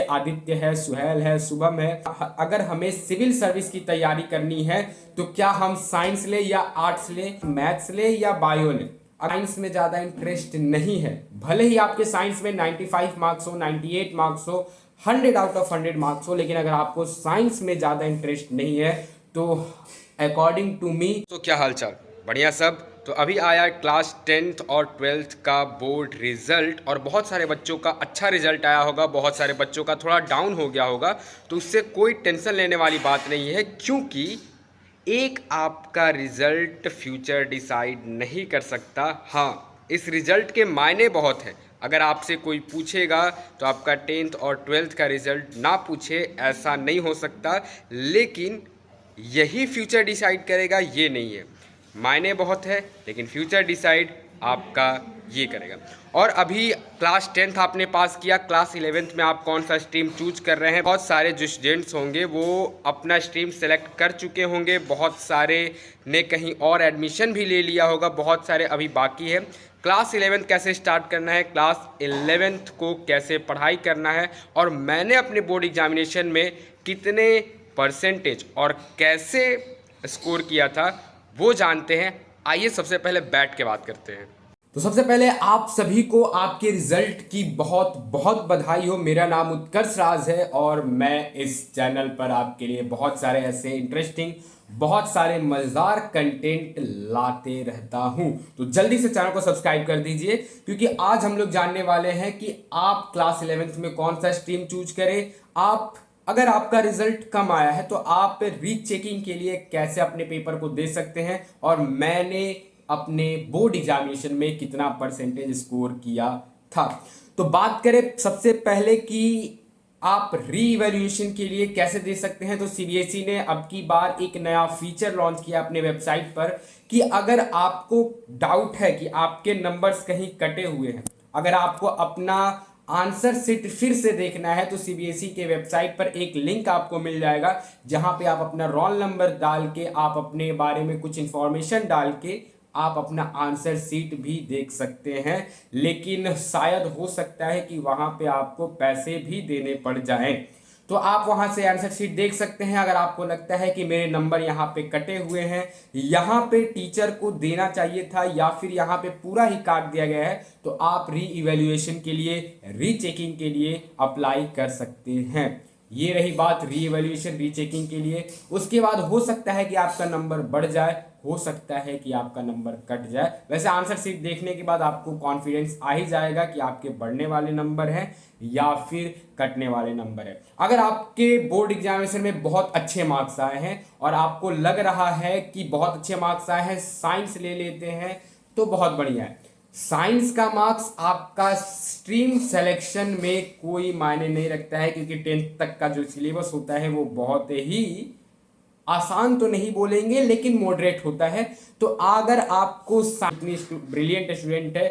आदित्य है, सुहेल है, शुभम है। अगर हमें सिविल सर्विस की तैयारी करनी है तो क्या हम साइंस ले या आर्ट्स ले, मैथ्स ले या बायो ले? साइंस में ज़्यादा इंटरेस्ट नहीं है, भले ही आपके साइंस में 95 मार्क्स हो, 98 मार्क्स हो, 100 आउट ऑफ 100 मार्क्स हो, लेकिन अगर आपको साइंस में ज़्यादा इंटरेस्ट नहीं है तो अकॉर्डिंग टू मी। तो क्या हालचाल? बढ़िया सब। तो अभी आया क्लास 10th और 12th का बोर्ड रिजल्ट, और बहुत सारे बच्चों का अच्छा रिजल्ट आया होगा, बहुत सारे बच्चों का थोड़ा डाउन हो गया होगा। तो उससे कोई टेंशन लेने वाली बात नहीं है, क्योंकि एक आपका रिजल्ट फ्यूचर डिसाइड नहीं कर सकता। हाँ, इस रिजल्ट के मायने बहुत हैं। अगर आपसे कोई पूछेगा तो आपका 10th और 12th का रिजल्ट ना पूछे, ऐसा नहीं हो सकता, लेकिन यही फ्यूचर डिसाइड करेगा ये नहीं है। मायने बहुत है, लेकिन फ्यूचर डिसाइड आपका ये करेगा। और अभी क्लास 10th आपने पास किया, क्लास 11th में आप कौन सा स्ट्रीम चूज कर रहे हैं? बहुत सारे जो स्टूडेंट्स होंगे वो अपना स्ट्रीम सेलेक्ट कर चुके होंगे, बहुत सारे ने कहीं और एडमिशन भी ले लिया होगा, बहुत सारे अभी बाकी है। क्लास 11th कैसे स्टार्ट करना है, क्लास 11th को कैसे पढ़ाई करना है, और मैंने अपने बोर्ड एग्जामिनेशन में कितने परसेंटेज और कैसे स्कोर किया था वो जानते हैं। आइए सबसे पहले बैठ के बात करते हैं। तो सबसे पहले आप सभी को आपके रिजल्ट की बहुत बहुत बधाई हो। मेरा नाम उत्कर्ष राज है और मैं इस चैनल पर आपके लिए बहुत सारे ऐसे इंटरेस्टिंग, बहुत सारे मजेदार कंटेंट लाते रहता हूं। तो जल्दी से चैनल को सब्सक्राइब कर दीजिए, क्योंकि आज हम लोग जानने वाले हैं कि आप क्लास 11th में कौन सा स्ट्रीम चूज करें। अगर आपका रिजल्ट कम आया है तो आप रीचेकिंग के लिए कैसे अपने पेपर को दे सकते हैं, और मैंने अपने बोर्ड एग्जामिनेशन में कितना परसेंटेज स्कोर किया था। तो बात करें सबसे पहले कि आप री इवैल्यूएशन के लिए कैसे दे सकते हैं, तो सीबीएसई ने अब की बार एक नया फीचर लॉन्च किया अपने वेबसाइट पर कि अगर आपको डाउट है कि आपके नंबर्स कहीं कटे हुए हैं, अगर आपको अपना आंसर सीट फिर से देखना है, तो सीबीएसई के वेबसाइट पर एक लिंक आपको मिल जाएगा, जहां पे आप अपना रोल नंबर डाल के, आप अपने बारे में कुछ इंफॉर्मेशन डाल के आप अपना आंसर सीट भी देख सकते हैं। लेकिन शायद हो सकता है कि वहां पे आपको पैसे भी देने पड़ जाएं। तो आप वहां से आंसर शीट देख सकते हैं। अगर आपको लगता है कि मेरे नंबर यहाँ पे कटे हुए हैं, यहाँ पे टीचर को देना चाहिए था, या फिर यहाँ पे पूरा ही काट दिया गया है, तो आप री इवैल्यूएशन के लिए, रीचेकिंग के लिए अप्लाई कर सकते हैं। ये रही बात री इवैल्यूएशन, रीचेकिंग के लिए। उसके बाद हो सकता है कि आपका नंबर बढ़ जाए, हो सकता है कि आपका नंबर कट जाए। वैसे आंसर शीट देखने के बाद आपको कॉन्फिडेंस आ ही जाएगा कि आपके बढ़ने वाले नंबर हैं या फिर कटने वाले नंबर है। अगर आपके बोर्ड एग्जामिनेशन में बहुत अच्छे मार्क्स आए हैं और आपको लग रहा है कि बहुत अच्छे मार्क्स आए हैं, साइंस ले लेते हैं, तो बहुत बढ़िया है। साइंस का मार्क्स आपका स्ट्रीम सिलेक्शन में कोई मायने नहीं रखता है, क्योंकि 10th तक का जो सिलेबस होता है वो बहुत ही आसान तो नहीं बोलेंगे, लेकिन मॉडरेट होता है। तो अगर आपको इतनी ब्रिलियंट स्टूडेंट है,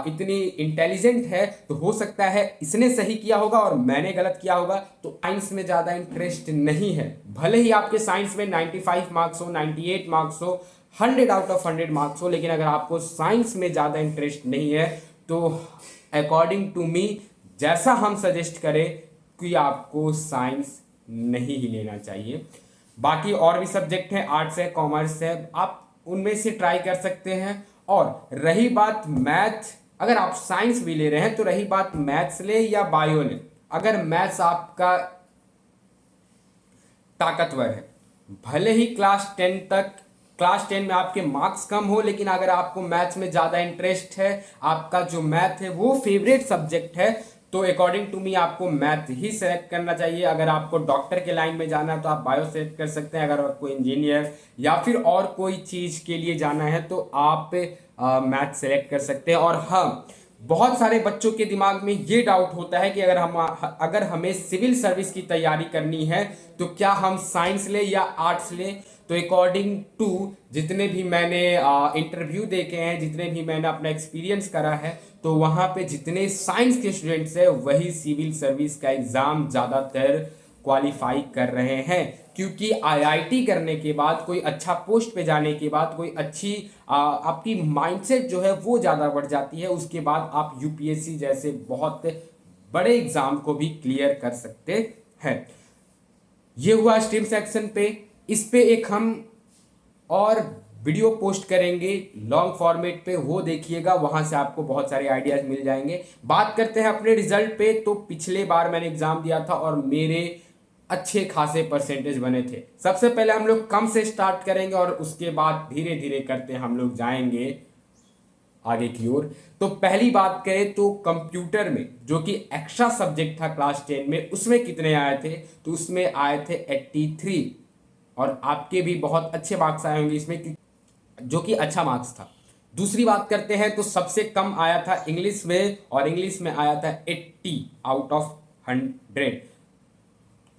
इतनी इंटेलिजेंट है, तो हो सकता है इसने सही किया होगा और मैंने गलत किया होगा। तो साइंस में ज़्यादा इंटरेस्ट नहीं है, भले ही आपके साइंस में 95 मार्क्स हो, 98 मार्क्स हो, 100 आउट ऑफ 100 मार्क्स हो, लेकिन अगर आपको साइंस में ज़्यादा इंटरेस्ट नहीं है तो अकॉर्डिंग टू मी, जैसा हम सजेस्ट करें कि आपको साइंस नहीं ही लेना चाहिए। बाकी और भी सब्जेक्ट हैं, आर्ट्स है, कॉमर्स है, आप उनमें से ट्राई कर सकते हैं। और रही बात मैथ, अगर आप साइंस भी ले रहे हैं तो रही बात मैथ्स ले या बायो ले। अगर मैथ्स आपका ताकतवर है, भले ही क्लास 10 में आपके मार्क्स कम हो, लेकिन अगर आपको मैथ्स में ज़्यादा इंटरेस्ट है, आपका जो मैथ है वो फेवरेट सब्जेक्ट है, तो अकॉर्डिंग टू मी आपको मैथ ही सेलेक्ट करना चाहिए। अगर आपको डॉक्टर के लाइन में जाना है तो आप बायो सेलेक्ट कर सकते हैं, अगर आपको इंजीनियर या फिर और कोई चीज़ के लिए जाना है तो आप मैथ सेलेक्ट कर सकते हैं। और हाँ, बहुत सारे बच्चों के दिमाग में ये डाउट होता है कि अगर हमें सिविल सर्विस की तैयारी करनी है तो क्या हम साइंस ले या आर्ट्स ले? तो अकॉर्डिंग टू जितने भी मैंने इंटरव्यू देखे हैं, जितने भी मैंने अपना एक्सपीरियंस करा है, तो वहाँ पे जितने साइंस के स्टूडेंट्स हैं वही सिविल सर्विस का एग्ज़ाम ज़्यादातर क्वालिफाई कर रहे हैं, क्योंकि आईआईटी करने के बाद, कोई अच्छा पोस्ट पे जाने के बाद, कोई अच्छी आपकी माइंडसेट जो है वो ज़्यादा बढ़ जाती है। उसके बाद आप यूपीएससी जैसे बहुत बड़े एग्जाम को भी क्लियर कर सकते हैं। ये हुआ स्ट्रीम सेक्शन पे। इस पे एक हम और वीडियो पोस्ट करेंगे लॉन्ग फॉर्मेट पे, वो देखिएगा, वहां से आपको बहुत सारे आइडियाज मिल जाएंगे। बात करते हैं अपने रिजल्ट पे। तो पिछले बार मैंने एग्जाम दिया था और मेरे अच्छे खासे परसेंटेज बने थे। सबसे पहले हम लोग कम से स्टार्ट करेंगे और उसके बाद धीरे धीरे करते हम लोग जाएंगे आगे की ओर। तो पहली बात करें तो कंप्यूटर में जो कि एक्स्ट्रा सब्जेक्ट था क्लास 10 में, उसमें कितने आए थे? तो उसमें आए थे 83, और आपके भी बहुत अच्छे मार्क्स आए होंगे इसमें, जो कि अच्छा मार्क्स था। दूसरी बात करते हैं तो सबसे कम आया था इंग्लिश में, और इंग्लिश में आया था 80 आउट ऑफ 100,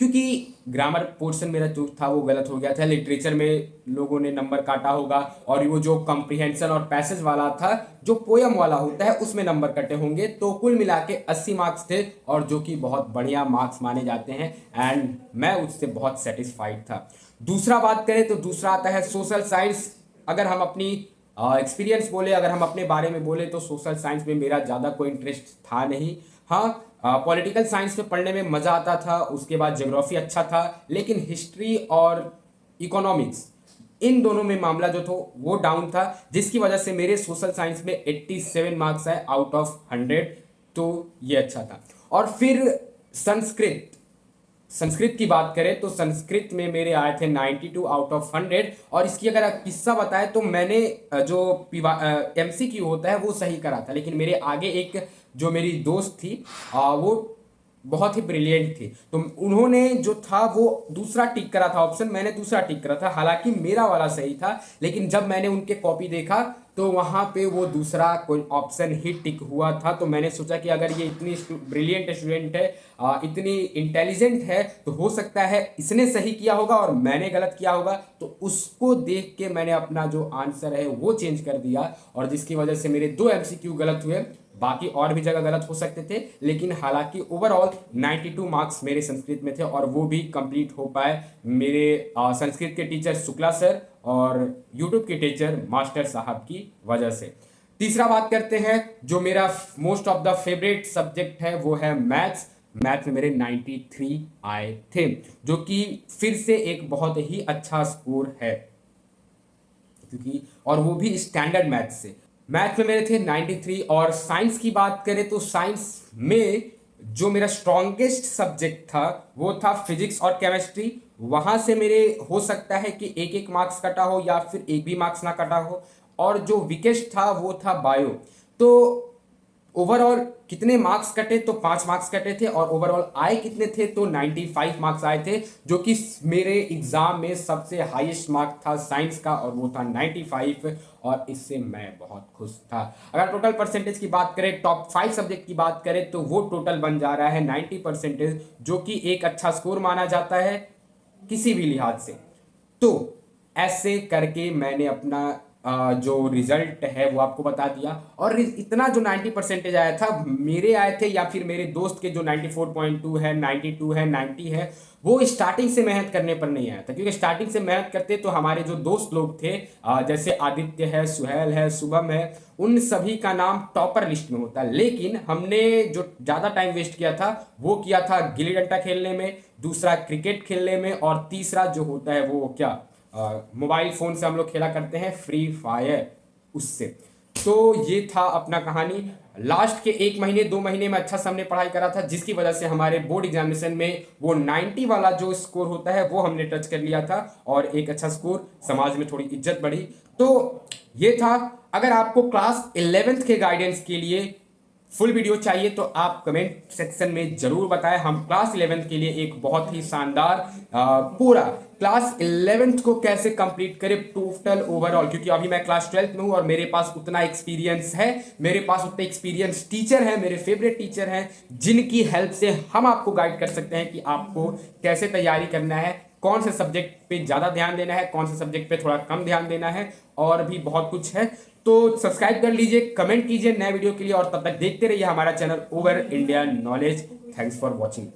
क्योंकि ग्रामर पोर्शन मेरा जो था वो गलत हो गया था। लिटरेचर में लोगों ने नंबर काटा होगा, और वो जो कॉम्प्रिहेंशन और पैसेज वाला था, जो पोयम वाला होता है, उसमें नंबर कटे होंगे। तो कुल मिला के 80 मार्क्स थे, और जो कि बहुत बढ़िया मार्क्स माने जाते हैं, एंड मैं उससे बहुत सेटिस्फाइड था। दूसरा बात करें तो दूसरा आता है सोशल साइंस। अगर हम अपनी एक्सपीरियंस बोले, अगर हम अपने बारे में बोले, तो सोशल साइंस में मेरा ज़्यादा कोई इंटरेस्ट था नहीं। हाँ, पॉलिटिकल साइंस में पढ़ने में मज़ा आता था, उसके बाद ज्योग्राफी अच्छा था, लेकिन हिस्ट्री और इकोनॉमिक्स, इन दोनों में मामला जो था वो डाउन था, जिसकी वजह से मेरे सोशल साइंस में 87 मार्क्स आए आउट ऑफ 100। तो ये अच्छा था। और फिर संस्कृत संस्कृत की बात करें तो संस्कृत में मेरे आए थे 92 आउट ऑफ 100। और इसकी अगर किस्सा बताए तो मैंने जो MCQ होता है वो सही करा था, लेकिन मेरे आगे एक जो मेरी दोस्त थी वो बहुत ही ब्रिलियंट थी, तो उन्होंने जो था वो दूसरा टिक करा था ऑप्शन, मैंने दूसरा टिक करा था। हालांकि मेरा वाला सही था, लेकिन जब मैंने उनके कॉपी देखा तो वहाँ पे वो दूसरा कोई ऑप्शन ही टिक हुआ था। तो मैंने सोचा कि अगर ये इतनी ब्रिलियंट स्टूडेंट है, इतनी इंटेलिजेंट है, तो हो सकता है इसने सही किया होगा और मैंने गलत किया होगा। तो उसको देख के मैंने अपना जो आंसर है वो चेंज कर दिया, और जिसकी वजह से मेरे 2 MCQ गलत हुए। बाकी और भी जगह गलत हो सकते थे, लेकिन हालांकि ओवरऑल 92 मार्क्स मेरे संस्कृत में थे, और वो भी कंप्लीट हो पाए मेरे संस्कृत के टीचर शुक्ला सर और यूट्यूब के टीचर मास्टर साहब की वजह से। तीसरा बात करते हैं, जो मेरा most of the favourite subject है वो है मैथ्स। मैथ में मेरे 93 आए थे, जो कि फिर से एक बहुत ही अच्छा स्कोर है, क्योंकि और वो भी स्टैंडर्ड मैथ से। मैथ में मेरे थे 93। और साइंस की बात करें तो साइंस में जो मेरा स्ट्रॉन्गेस्ट सब्जेक्ट था वो था फिजिक्स और केमिस्ट्री। वहां से मेरे हो सकता है कि एक एक मार्क्स कटा हो या फिर एक भी मार्क्स ना कटा हो, और जो वीकेस्ट था वो था बायो। तो ओवरऑल कितने मार्क्स कटे? तो 5 मार्क्स कटे थे, और ओवरऑल आए कितने थे? तो 95 मार्क्स आए थे, जो कि मेरे एग्जाम में सबसे हाईएस्ट मार्क था साइंस का, और वो था 95, और इससे मैं बहुत खुश था। अगर टोटल परसेंटेज की बात करें, टॉप 5 सब्जेक्ट की बात करें, तो वो टोटल बन जा रहा है 90%, जो कि एक अच्छा स्कोर माना जाता है किसी भी लिहाज से। तो ऐसे करके मैंने अपना जो रिजल्ट है वो आपको बता दिया। और इतना जो 90% आया था, मेरे आए थे या फिर मेरे दोस्त के जो 94.2 है, 92 है, 90 है, वो स्टार्टिंग से मेहनत करने पर नहीं आया था। क्योंकि स्टार्टिंग से मेहनत करते तो हमारे जो दोस्त लोग थे, जैसे आदित्य है, सुहेल है, शुभम है, उन सभी का नाम टॉपर लिस्ट में होता। लेकिन हमने जो ज़्यादा टाइम वेस्ट किया था वो किया था गिल्ली डंडा खेलने में, दूसरा क्रिकेट खेलने में, और तीसरा जो होता है वो क्या, मोबाइल फोन से हम लोग खेला करते हैं फ्री फायर, उससे। तो ये था अपना कहानी। लास्ट के 1 महीने 2 महीने में अच्छा से हमने पढ़ाई करा था, जिसकी वजह से हमारे बोर्ड एग्जामिनेशन में वो 90 वाला जो स्कोर होता है वो हमने टच कर लिया था, और एक अच्छा स्कोर, समाज में थोड़ी इज्जत बढ़ी। तो ये था। अगर आपको क्लास 11th के गाइडेंस के लिए फुल वीडियो चाहिए तो आप कमेंट सेक्शन में जरूर बताएं। हम क्लास 11th के लिए एक बहुत ही शानदार पूरा क्लास 11th को कैसे कंप्लीट करें टोटल ओवरऑल, क्योंकि अभी मैं क्लास 12th में हूं और मेरे पास उतना एक्सपीरियंस है, मेरे पास उतने एक्सपीरियंस टीचर हैं, मेरे फेवरेट टीचर हैं, जिनकी हेल्प से हम आपको गाइड कर सकते हैं कि आपको कैसे तैयारी करना है, कौन से सब्जेक्ट पे ज़्यादा ध्यान देना है, कौन से सब्जेक्ट पे थोड़ा कम ध्यान देना है, और भी बहुत कुछ है। तो सब्सक्राइब कर लीजिए, कमेंट कीजिए नए वीडियो के लिए, और तब तक देखते रहिए हमारा channel over India knowledge. Thanks for watching.